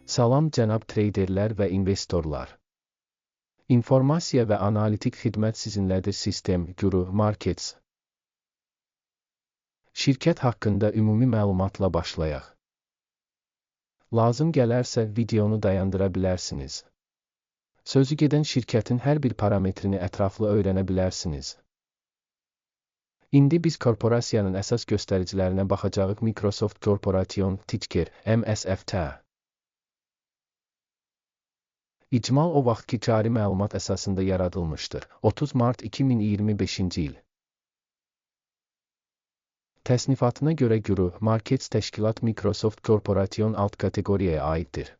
Salam cənab treyderlər və investorlar. İnformasiya və analitik xidmət sizinlədir. Sistem Guru Markets. Şirkət haqqında ümumi məlumatla başlayaq. Lazım gələrsə videonu dayandıra bilərsiniz. Sözü gedən şirkətin hər bir parametrini ətraflı öyrənə bilərsiniz. İndi biz korporasiyanın əsas göstəricilərinə baxacağıq. Microsoft Corporation ticker MSFT. İcmal o vaxtki cari məlumat əsasında yaradılmışdır. 30 mart 2025-ci il. Təsnifatına görə Guru Markets təşkilat Microsoft Corporation alt kateqoriyaya aiddir.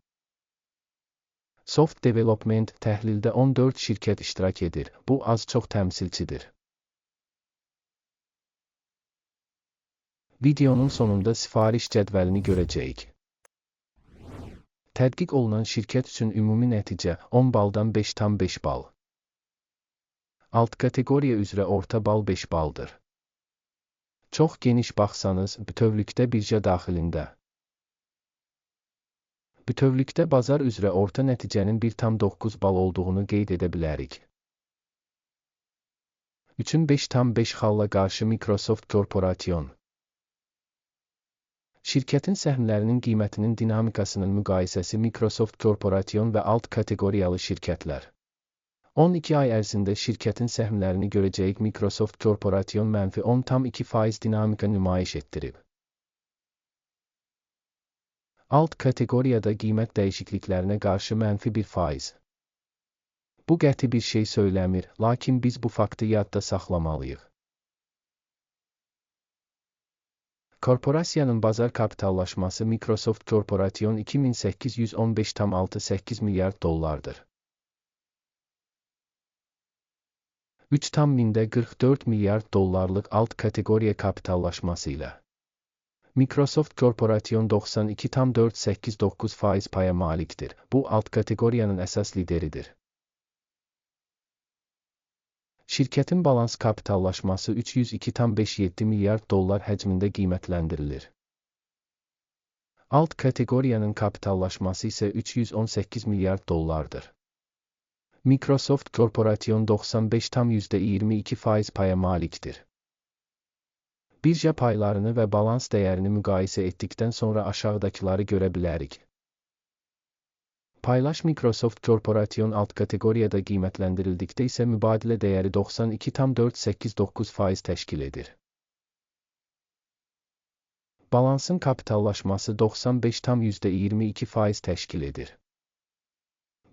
Soft Development təhlildə 14 şirkət iştirak edir. Bu az-çox təmsilçidir. Videonun sonunda sifariş cədvəlini görəcəyik. Tədqiq olunan şirkət üçün ümumi nəticə 10 baldan 5,5 bal. Alt kateqoriya üzrə orta bal 5 baldır. Çox geniş baxsanız, bütövlükdə birja daxilində. Bütövlükdə bazar üzrə orta nəticənin 1,9 bal olduğunu qeyd edə bilərik. 3-ün 5,5 xalla qarşı Microsoft Corporation. Şirkətin səhmlərinin qiymətinin dinamikasının müqayisəsi Microsoft Corporation və alt kateqoriyalı şirkətlər. 12 ay ərzində şirkətin səhmlərini görəcəyik. Microsoft Corporation -10,2% dinamika nümayiş etdirib. Alt kateqoriyada qiymət dəyişikliklərinə qarşı -1%. Bu qəti bir şey söyləmir, lakin biz bu faktı yadda saxlamalıyıq. Korporasiyanın bazar kapitallaşması Microsoft Corporation 2815,68 milyard dollardır. 3,44 milyard dollarlıq alt kateqoriya kapitallaşması ilə. Microsoft Corporation 92,489% paya malikdir. Bu alt kateqoriyanın əsas lideridir. Şirkətin balans kapitallaşması 302,57 milyard dollar həcmində qiymətləndirilir. Alt kateqoriyanın kapitallaşması isə 318 milyard dollardır. Microsoft Corporation 95,22% paya malikdir. Birja paylarını və balans dəyərini müqayisə etdikdən sonra aşağıdakıları görə bilərik. Paylaş Microsoft Corporation alt kateqoriyada qiymətləndirildikdə isə mübadilə dəyəri 92,489% təşkil edir. Balansın kapitallaşması 95,22% təşkil edir.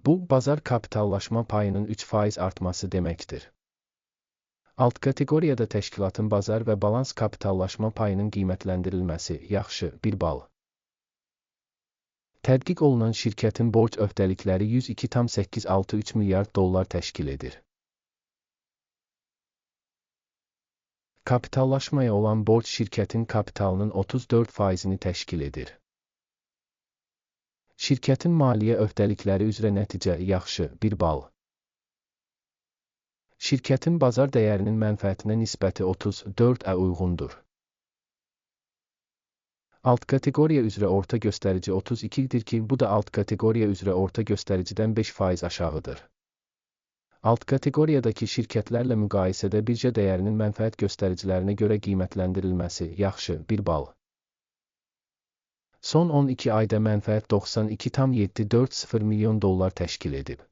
Bu, bazar kapitallaşma payının 3% artması deməkdir. Alt kateqoriyada təşkilatın bazar və balans kapitallaşma payının qiymətləndirilməsi yaxşı, 1 bal. Tədqiq olunan şirkətin borc öhdəlikləri 102,863 milyard dollar təşkil edir. Kapitallaşmaya olan borc şirkətin kapitalının 34%-ni təşkil edir. Şirkətin maliyyə öhdəlikləri üzrə nəticə yaxşı, 1 bal. Şirkətin bazar dəyərinin mənfəətinə nisbəti 34-ə uyğundur. Alt kateqoriya üzrə orta göstərici 32-dir ki, bu da alt kateqoriya üzrə orta göstəricidən 5% aşağıdır. Alt kateqoriyadakı şirkətlərlə müqayisədə birja dəyərinin mənfəət göstəricilərinə görə qiymətləndirilməsi yaxşı, 1 bal. Son 12 ayda mənfəət 92,740 milyon dollar təşkil edib.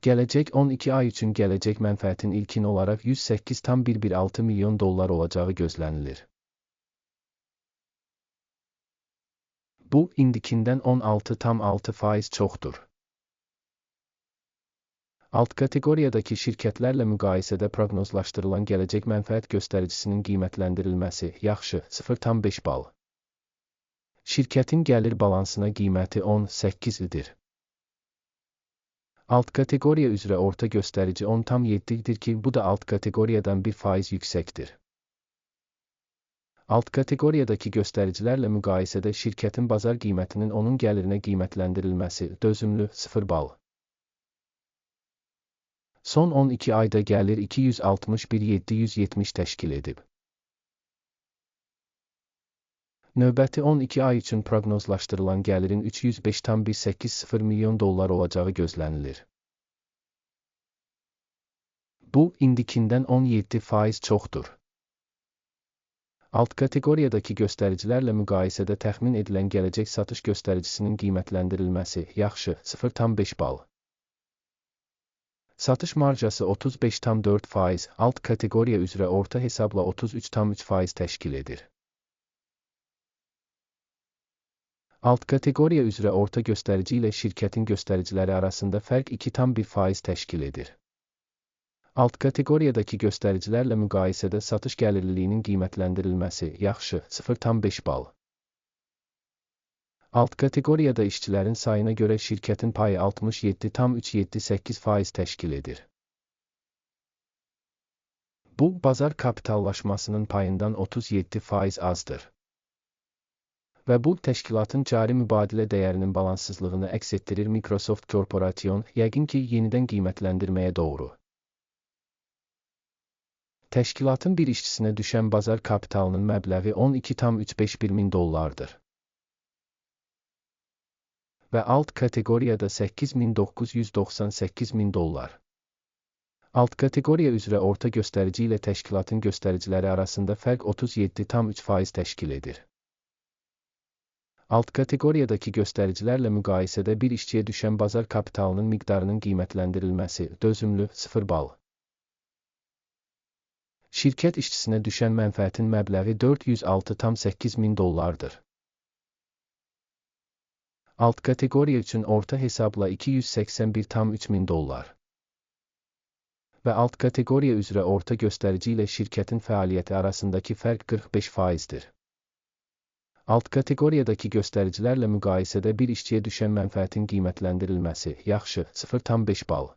Gələcək 12 ay üçün gələcək mənfəətin ilkin olaraq 108,116 milyon dollar olacağı gözlənilir. Bu, indikindən 16,6% çoxdur. Alt kateqoriyadakı şirkətlərlə müqayisədə proqnozlaşdırılan gələcək mənfəət göstəricisinin qiymətləndirilməsi yaxşı, 0,5 bal. Şirkətin gəlir balansına qiyməti 18-dir. Alt kateqoriya üzrə orta göstərici 10,7-dir ki, bu da alt kateqoriyadan 1% yüksəkdir. Alt kateqoriyadakı göstəricilərlə müqayisədə şirkətin bazar qiymətinin onun gəlirinə qiymətləndirilməsi dözümlü, 0 bal. Son 12 ayda gəlir 261,770 təşkil edib. Növbəti 12 ay üçün proqnozlaşdırılan gəlirin $305,180 milyon olacağı gözlənilir. Bu, indikindən 17% çoxdur. Alt kateqoriyadakı göstəricilərlə müqayisədə təxmin edilən gələcək satış göstəricisinin qiymətləndirilməsi yaxşı 0,5 bal. Satış marjası 35,4%, alt kateqoriya üzrə orta hesabla 33,3% təşkil edir. Alt kateqoriya üzrə orta göstərici ilə şirkətin göstəriciləri arasında fərq 2,1% təşkil edir. Alt kateqoriyadakı göstəricilərlə müqayisədə satış gəlirliliyinin qiymətləndirilməsi yaxşı 0,5 bal. Alt kateqoriyada işçilərin sayına görə şirkətin payı 67,378% təşkil edir. Bu, bazar kapitallaşmasının payından 37% azdır. Və bu, təşkilatın cari mübadilə dəyərinin balanssızlığını əks etdirir. Microsoft Corporation, yəqin ki, yenidən qiymətləndirməyə doğru. Təşkilatın bir işçisinə düşən bazar kapitalının məbləği $12,351 min. Və alt kateqoriyada $8,998 min. Alt kateqoriya üzrə orta göstərici ilə təşkilatın göstəriciləri arasında fərq 37,3% təşkil edir. Alt kateqoriyadakı göstəricilərlə müqayisədə bir işçiyə düşən bazar kapitalının miqdarının qiymətləndirilməsi dözümlü 0 bal. Şirkət işçisinə düşən mənfəətin məbləği $406,8 min. Alt kateqoriya üçün orta hesabla $281,3 min. Və alt kateqoriya üzrə orta göstərici ilə şirkətin fəaliyyəti arasındakı fərq 45%-dir. Alt kateqoriyadakı göstəricilərlə müqayisədə bir işçiyə düşən mənfəətin qiymətləndirilməsi yaxşı 0,5 bal.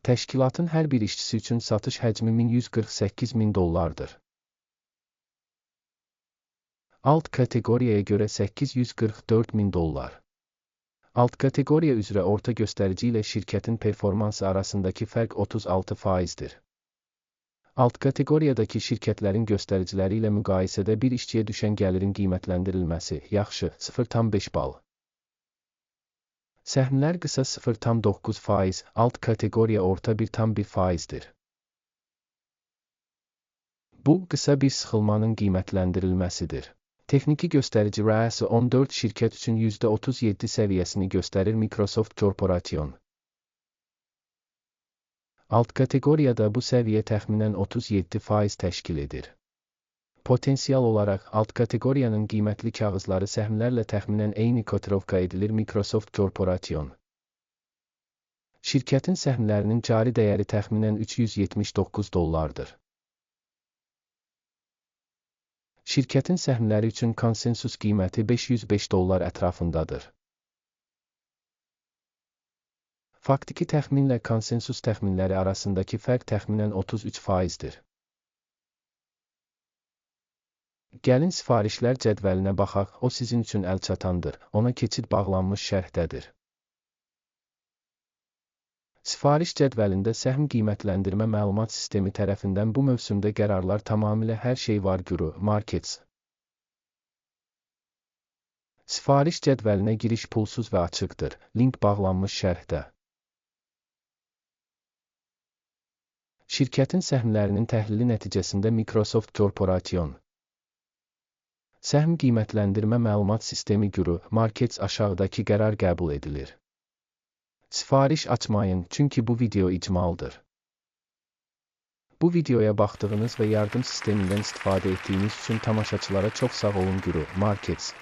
Təşkilatın hər bir işçisi üçün satış həcmi $148 min. Alt kateqoriyaya görə $844 min. Alt kateqoriya üzrə orta göstərici ilə şirkətin performansı arasındakı fərq 36%-dir. Alt kateqoriyadakı şirkətlərin göstəriciləri ilə müqayisədə bir işçiyə düşən gəlirin qiymətləndirilməsi yaxşı 0,5 bal. Səhmlər qısa 0,9%, alt kateqoriya orta 1,1%-dir. Bu, qısa bir sıxılmanın qiymətləndirilməsidir. Texniki göstərici RSI 14 şirkət üçün %37 səviyyəsini göstərir. Microsoft Corporation. Alt kateqoriyada bu səviyyə təxminən 37% təşkil edir. Potensial olaraq alt kateqoriyanın qiymətli kağızları səhmlərlə təxminən eyni kotirovka edilir. Microsoft Corporation. Şirkətin səhmlərinin cari dəyəri təxminən $379. Şirkətin səhmləri üçün konsensus qiyməti $505 ətrafındadır. Faktiki təxminlə konsensus təxminləri arasındakı fərq təxminən 33%-dir. Gəlin sifarişlər cədvəlinə baxaq, o sizin üçün əlçatandır, ona keçid bağlanmış şərhdədir. Sifariş cədvəlində səhm qiymətləndirmə məlumat sistemi tərəfindən bu mövsümdə qərarlar tamamilə hər şey var Guru Markets. Sifariş cədvəlinə giriş pulsuz və açıqdır, link bağlanmış şərhdə. Şirkətin səhmlərinin təhlili nəticəsində Microsoft Corporation. Səhm qiymətləndirmə məlumat sistemi Guru Markets aşağıdakı qərar qəbul edilir. Sifariş açmayın, çünki bu video icmaldır. Bu videoya baxdığınız və yardım sistemindən istifadə etdiyiniz üçün tamaşaçılara çox sağ olun Guru Markets.